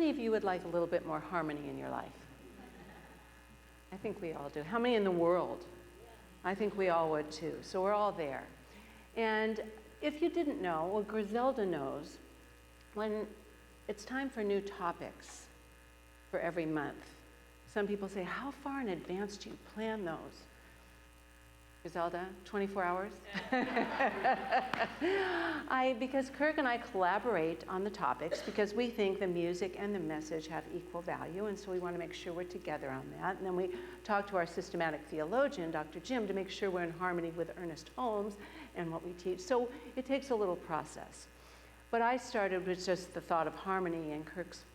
How many of you would like a little bit more harmony in your life? I think we all do. How many in the world? I think we all would too. So we're all there. And if you didn't know, well, Griselda knows, when it's time for new topics for every month, some people say, how far in advance do you plan those? Griselda, 24 hours? Because Kirk and I collaborate on the topics because we think the music and the message have equal value, and so we want to make sure we're together on that. And then we talk to our systematic theologian, Dr. Jim, to make sure we're in harmony with Ernest Holmes and what we teach. So it takes a little process. But I started with just the thought of harmony, and Kirk's,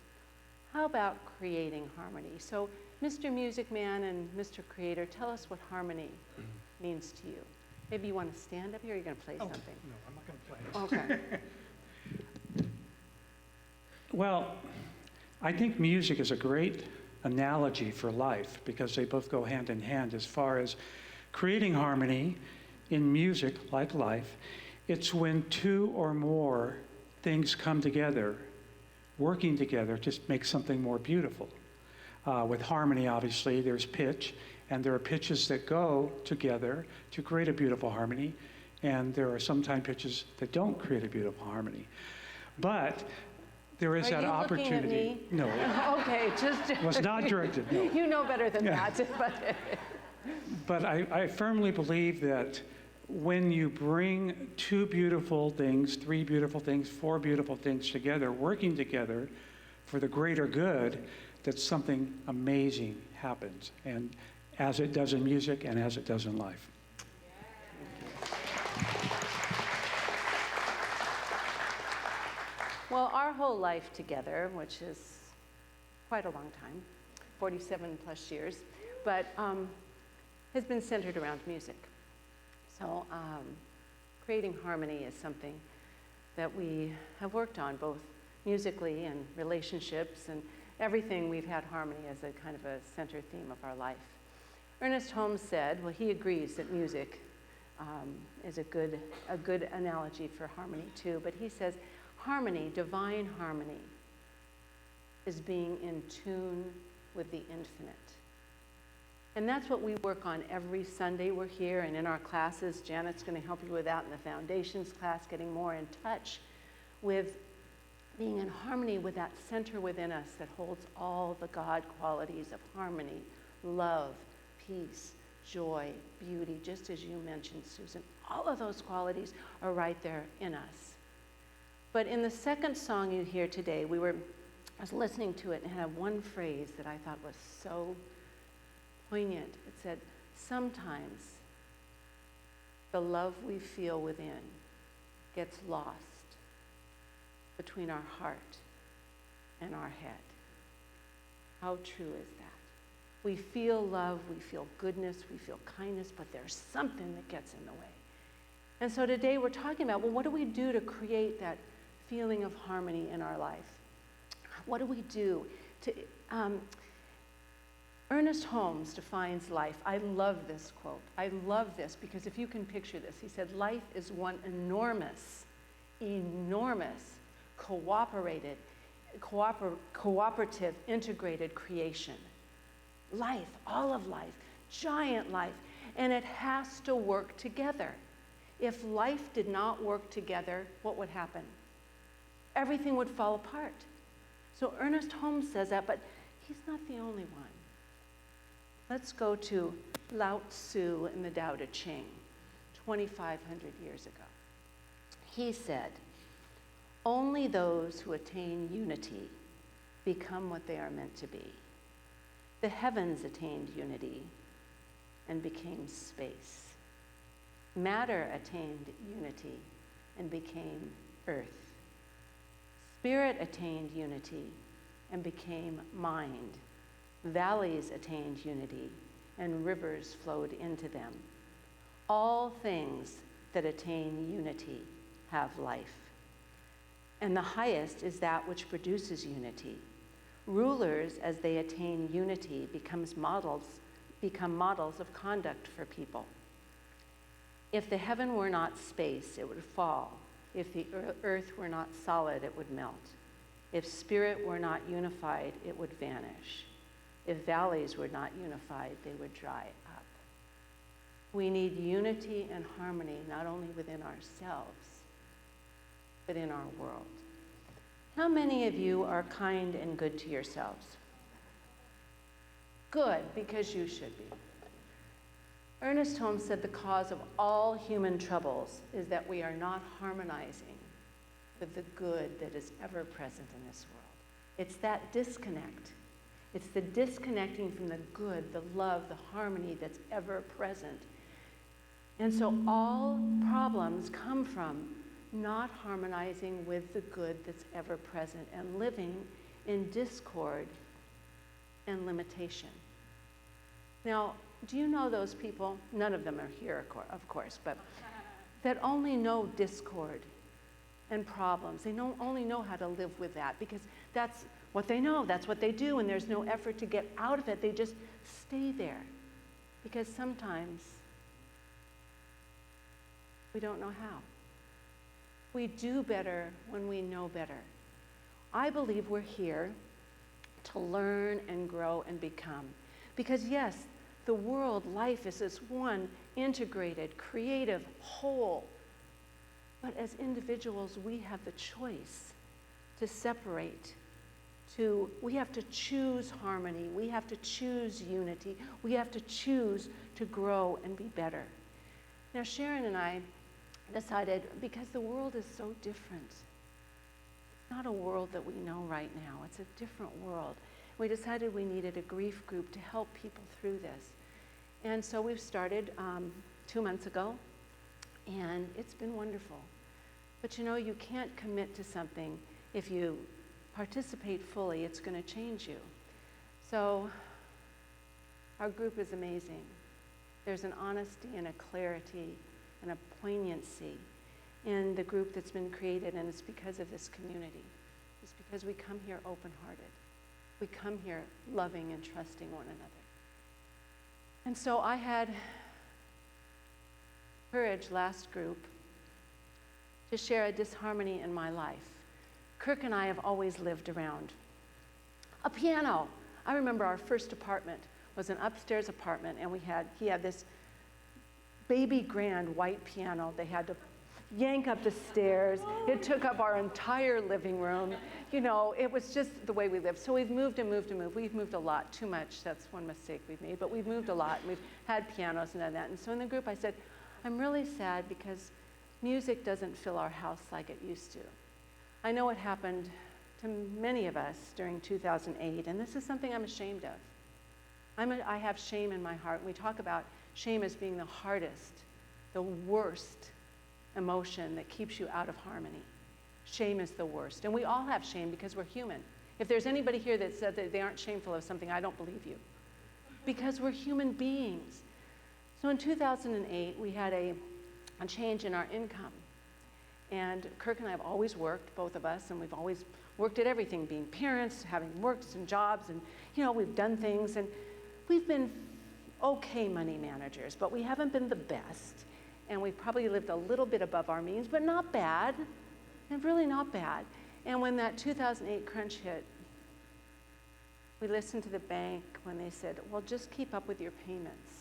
how about creating harmony? So Mr. Music Man and Mr. Creator, tell us what harmony means to you. Maybe you want to stand up here, or you're going to play something? No, I'm not going to play. Okay. Well, I think music is a great analogy for life because they both go hand in hand as far as creating harmony in music, like life. It's when two or more things come together, working together to make something more beautiful. With harmony, obviously, there's pitch, and there are pitches that go together to create a beautiful harmony, and there are sometimes pitches that don't create a beautiful harmony. But there is that opportunity. Are you looking at me? No. Okay, just... Was not directed, no. You know better than that. But I firmly believe that when you bring two beautiful things, three beautiful things, four beautiful things together, working together for the greater good, that something amazing happens, and as it does in music and as it does in life. Well, our whole life together, which is quite a long time, 47 plus years, but has been centered around music. So creating harmony is something that we have worked on, both musically and relationships, and everything we've had harmony as a kind of a center theme of our life. Ernest Holmes said, well, he agrees that music is a good analogy for harmony too, but he says harmony, divine harmony, is being in tune with the infinite. And that's what we work on every Sunday we're here, and in our classes. Janet's going to help you with that in the foundations class, getting more in touch with being in harmony with that center within us that holds all the God qualities of harmony, love, peace, joy, beauty, just as you mentioned, Susan. All of those qualities are right there in us. But in the second song you hear today, I was listening to it and had one phrase that I thought was so poignant. It said, sometimes the love we feel within gets lost between our heart and our head. How true is that? We feel love, we feel goodness, we feel kindness, but there's something that gets in the way. And so today we're talking about, well, what do we do to create that feeling of harmony in our life? What do we do to... Ernest Holmes defines life. I love this quote. I love this because if you can picture this, he said, life is one enormous, cooperative, integrated creation. Life, all of life, giant life, and it has to work together. If life did not work together, what would happen? Everything would fall apart. So Ernest Holmes says that, but he's not the only one. Let's go to Lao Tzu in the Tao Te Ching, 2,500 years ago. He said, only those who attain unity become what they are meant to be. The heavens attained unity and became space. Matter attained unity and became earth. Spirit attained unity and became mind. Valleys attained unity and rivers flowed into them. All things that attain unity have life. And the highest is that which produces unity. Rulers, as they attain unity, become models of conduct for people. If the heaven were not space, it would fall. If the earth were not solid, it would melt. If spirit were not unified, it would vanish. If valleys were not unified, they would dry up. We need unity and harmony, not only within ourselves, but in our world. How many of you are kind and good to yourselves? Good, because you should be. Ernest Holmes said the cause of all human troubles is that we are not harmonizing with the good that is ever present in this world. It's that disconnect. It's the disconnecting from the good, the love, the harmony that's ever present. And so all problems come from not harmonizing with the good that's ever present and living in discord and limitation. Now, do you know those people? None of them are here, of course, but that only know discord and problems. They only know how to live with that because that's what they know, that's what they do, and there's no effort to get out of it. They just stay there because sometimes we don't know how. We do better when we know better. I believe we're here to learn and grow and become. Because yes, the world, life is this one integrated, creative whole. But as individuals, we have the choice to separate. We have to choose harmony. We have to choose unity. We have to choose to grow and be better. Now, Sharon and I decided, because the world is so different, it's not a world that we know right now. It's a different world. We decided we needed a grief group to help people through this. And so we've started 2 months ago, and it's been wonderful. But you know, you can't commit to something. If you participate fully, it's going to change you. So our group is amazing. There's an honesty and a clarity and a poignancy in the group that's been created, and it's because of this community. It's because we come here open-hearted. We come here loving and trusting one another. And so I had courage last group to share a disharmony in my life. Kirk and I have always lived around a piano. I remember our first apartment was an upstairs apartment, and he had this baby grand white piano. They had to yank up the stairs. It took up our entire living room. You know, it was just the way we lived. So we've moved and moved and moved. We've moved a lot, too much. That's one mistake we've made. But we've moved a lot, and we've had pianos and done that. And so in the group I said, I'm really sad because music doesn't fill our house like it used to. I know it happened to many of us during 2008, and this is something I'm ashamed of. I have shame in my heart. We talk about shame as being the hardest, the worst emotion that keeps you out of harmony. Shame is the worst. And we all have shame because we're human. If there's anybody here that said that they aren't shameful of something, I don't believe you. Because we're human beings. So in 2008, we had a change in our income. And Kirk and I have always worked, both of us, and we've always worked at everything, being parents, having works and jobs, and you know, we've done things, and we've been okay money managers, but we haven't been the best. And we've probably lived a little bit above our means, but not bad, and really not bad. And when that 2008 crunch hit, we listened to the bank when they said, well, just keep up with your payments.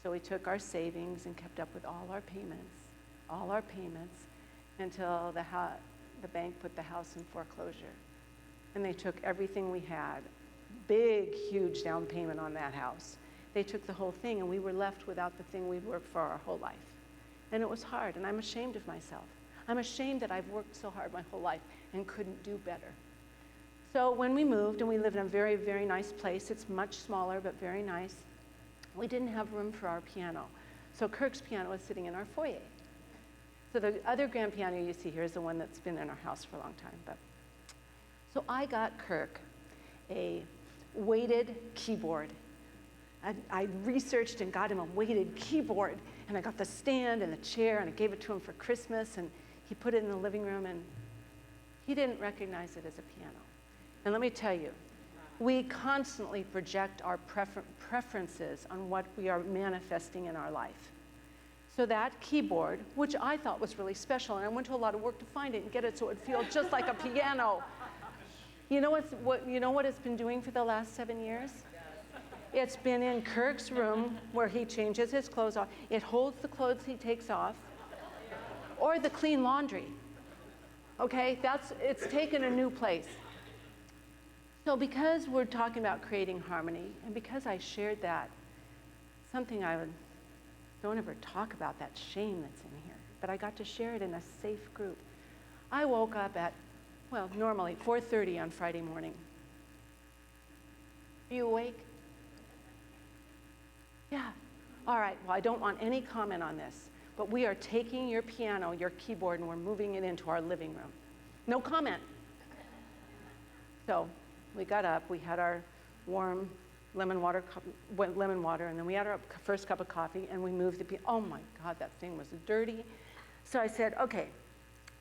So we took our savings and kept up with all our payments, until the bank put the house in foreclosure. And they took everything we had, big, huge down payment on that house. They took the whole thing, and we were left without the thing we'd worked for our whole life. And it was hard, and I'm ashamed of myself. I'm ashamed that I've worked so hard my whole life and couldn't do better. So when we moved, and we live in a very, very nice place, it's much smaller, but very nice, we didn't have room for our piano. So Kirk's piano was sitting in our foyer. So the other grand piano you see here is the one that's been in our house for a long time. So I got Kirk a weighted keyboard. I researched and got him a weighted keyboard, and I got the stand and the chair, and I gave it to him for Christmas, and he put it in the living room, and he didn't recognize it as a piano. And let me tell you, we constantly project our preferences on what we are manifesting in our life. So that keyboard, which I thought was really special, and I went to a lot of work to find it and get it so it would feel just like a piano, You know what it's been doing for the last 7 years? It's been in Kirk's room where he changes his clothes off. It holds the clothes he takes off, or the clean laundry. Okay, it's taken a new place. So because we're talking about creating harmony, and because I shared that, something don't ever talk about that shame that's in here, but I got to share it in a safe group. I woke up at, normally 4:30 on Friday morning. Are you awake? Yeah. All right, well, I don't want any comment on this, but we are taking your piano, your keyboard, and we're moving it into our living room. No comment. So we got up, we had our warm lemon water, and then we had our first cup of coffee, and we moved the piano. Oh my God, that thing was dirty. So I said, okay,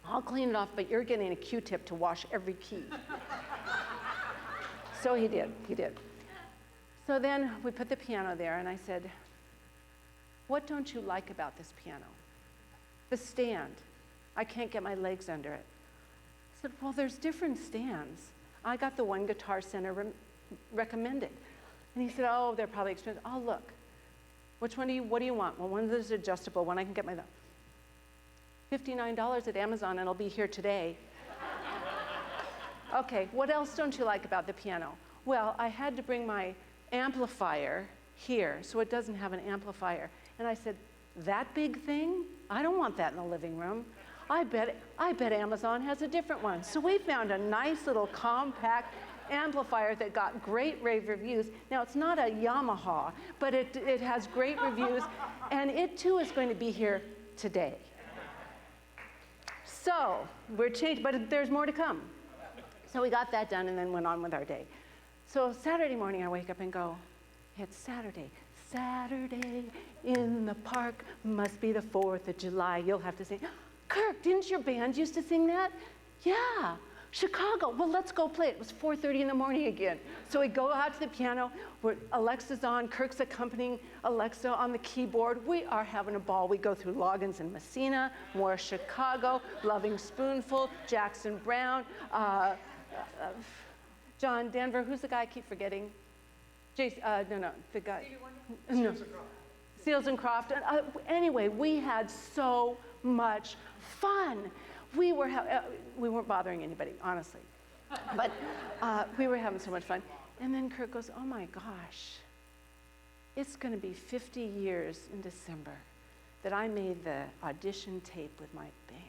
I'll clean it off, but you're getting a Q-tip to wash every key. So he did. So then we put the piano there, and I said, what don't you like about this piano? The stand. I can't get my legs under it. I said, well, there's different stands. I got the one Guitar Center recommended. And he said, oh, they're probably expensive. Oh, look. What do you want? Well, one that's adjustable, one I can get my $59 at Amazon, and it'll be here today. Okay, what else don't you like about the piano? Well, I had to bring my amplifier here, so it doesn't have an amplifier. And I said, that big thing? I don't want that in the living room. I bet Amazon has a different one. So we found a nice little compact amplifier that got great rave reviews. Now, it's not a Yamaha, but it has great reviews, and it too is going to be here today. So we're changed, but there's more to come. So we got that done and then went on with our day. So Saturday morning, I wake up and go, it's Saturday. Saturday in the park, must be the 4th of July. You'll have to sing. Kirk, didn't your band used to sing that? Yeah, Chicago. Well, let's go play it. It was 4:30 in the morning again. So we go out to the piano. Alexa's on. Kirk's accompanying Alexa on the keyboard. We are having a ball. We go through Loggins and Messina, more Chicago, Loving Spoonful, Jackson Brown, John Denver. Who's the guy I keep forgetting? The guy. No. Seals and Croft. Anyway, we had so much fun. We weren't bothering anybody, honestly. But we were having so much fun. And then Kirk goes, oh my gosh, it's going to be 50 years in December that I made the audition tape with my band.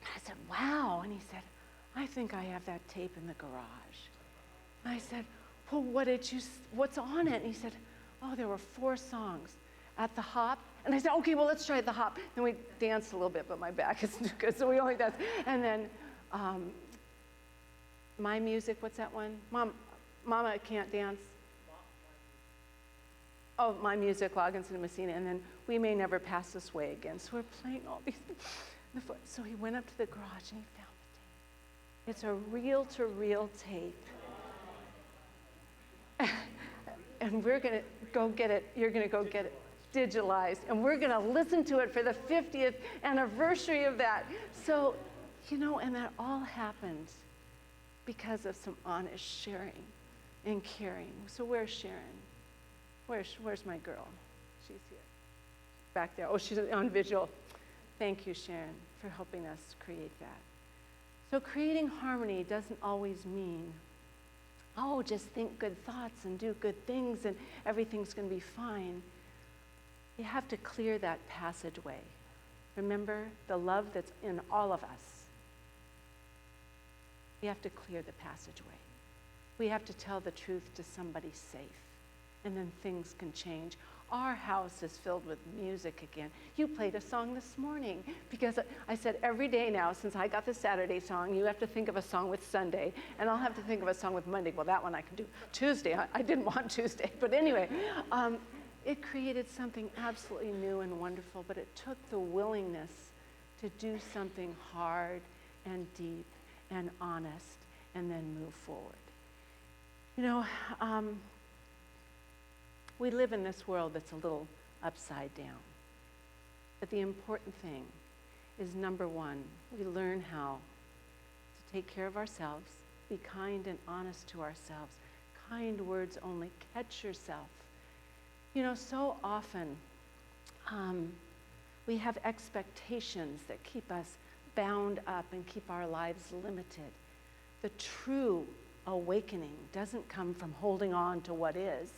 I said, wow. And he said, I think I have that tape in the garage. And I said, well, what's on it? And he said, oh, there were 4 songs. At the Hop. And I said, okay, well, let's try the Hop. And we danced a little bit, but my back isn't good, so we only danced. And then My Music, what's that one? Mama Can't Dance. Oh, My Music, Loggins and Messina. And then We May Never Pass This Way Again. So we're playing all these. So he went up to the garage and he found the tape. It's a reel-to-reel tape. And we're going to go get it. You're going to go get it digitalized. And we're going to listen to it for the 50th anniversary of that. So, and that all happened because of some honest sharing and caring. So where's Sharon? Where's my girl? She's here. Back there. Oh, she's on visual. Thank you, Sharon, for helping us create that. So creating harmony doesn't always mean, oh, just think good thoughts and do good things and everything's going to be fine. You have to clear that passageway. Remember the love that's in all of us. We have to clear the passageway. We have to tell the truth to somebody safe, and then things can change. Our house is filled with music again. You played a song this morning because I said every day now, since I got the Saturday song, you have to think of a song with Sunday, and I'll have to think of a song with Monday. Well, that one I can do. Tuesday, I didn't want Tuesday, but anyway, it created something absolutely new and wonderful, but it took the willingness to do something hard and deep and honest and then move forward. We live in this world that's a little upside down. But the important thing is, number one, we learn how take care of ourselves, be kind and honest to ourselves. Kind words only. Catch yourself. You know, so often we have expectations that keep us bound up and keep our lives limited. The true awakening doesn't come from holding on to what is,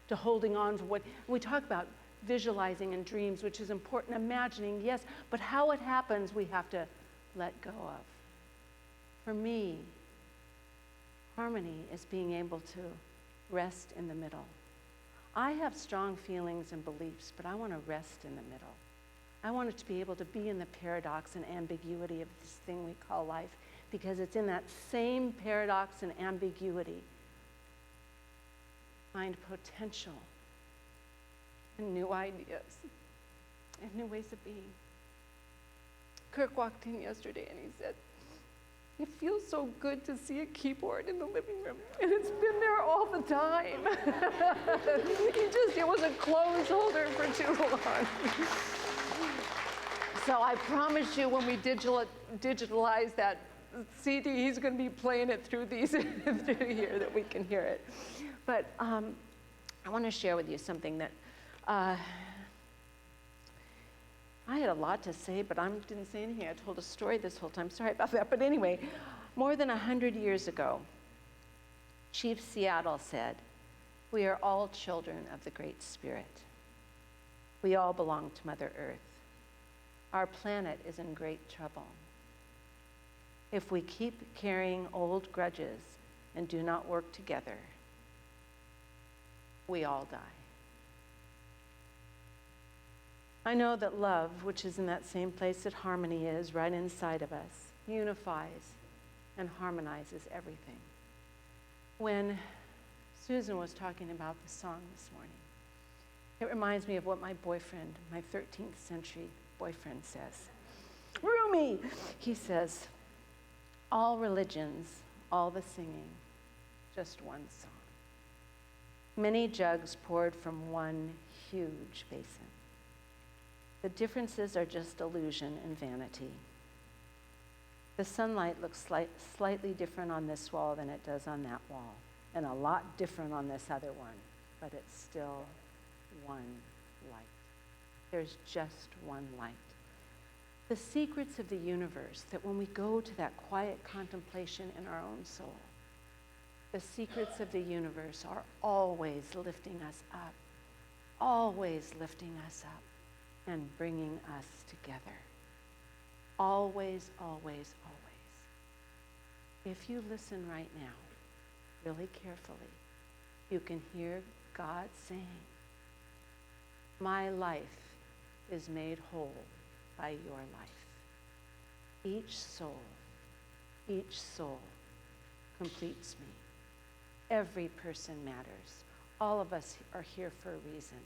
to holding on to what we talk about, visualizing and dreams, which is important, imagining, yes, but how it happens, we have to let go of. For me, harmony is being able to rest in the middle. I have strong feelings and beliefs, but I want to rest in the middle. I want it to be able to be in the paradox and ambiguity of this thing we call life, because it's in that same paradox and ambiguity find potential and new ideas and new ways of being. Kirk walked in yesterday and he said, "It feels so good to see a keyboard in the living room, and it's been there all the time." It was a clothes holder for too long. So I promise you, when we digitalize that CD, he's going to be playing it through these through here, that we can hear it. But I want to share with you something that I had a lot to say, but I didn't say anything. I told a story this whole time. Sorry about that. But anyway, more than 100 years ago, Chief Seattle said, "We are all children of the Great Spirit. We all belong to Mother Earth. Our planet is in great trouble. If we keep carrying old grudges and do not work together, we all die." I know that love, which is in that same place that harmony is, right inside of us, unifies and harmonizes everything. When Susan was talking about the song this morning, it reminds me of what my boyfriend, my 13th century boyfriend, says. Rumi! He says, "All religions, all the singing, just one song. Many jugs poured from one huge basin. The differences are just illusion and vanity. The sunlight looks slightly different on this wall than it does on that wall, and a lot different on this other one, but it's still one light. There's just one light. The secrets of the universe, that when we go to that quiet contemplation in our own soul, the secrets of the universe are always lifting us up, always lifting us up and bringing us together. Always, always, always. If you listen right now, really carefully, you can hear God saying, "My life is made whole by your life." Each soul completes me. Every person matters. All of us are here for a reason.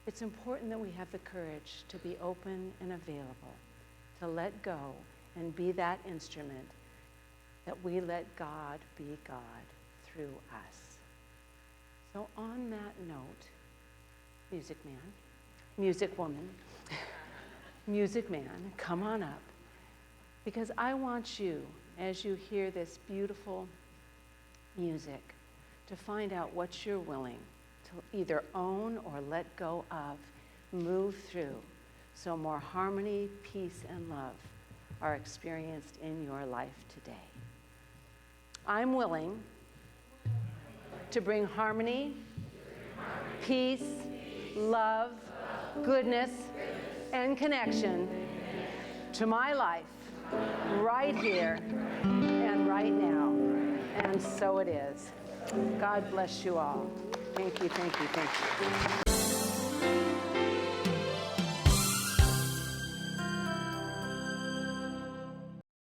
It's important that we have the courage to be open and available, to let go and be that instrument, that we let God be God through us. So on that note, music man, music woman, music man, come on up. Because I want you, as you hear this beautiful music, to find out what you're willing to either own or let go of, move through, so more harmony, peace, and love are experienced in your life today. I'm willing to bring harmony, peace, love, goodness, and connection to my life right here and right now. And so it is. God bless you all. Thank you, thank you, thank you.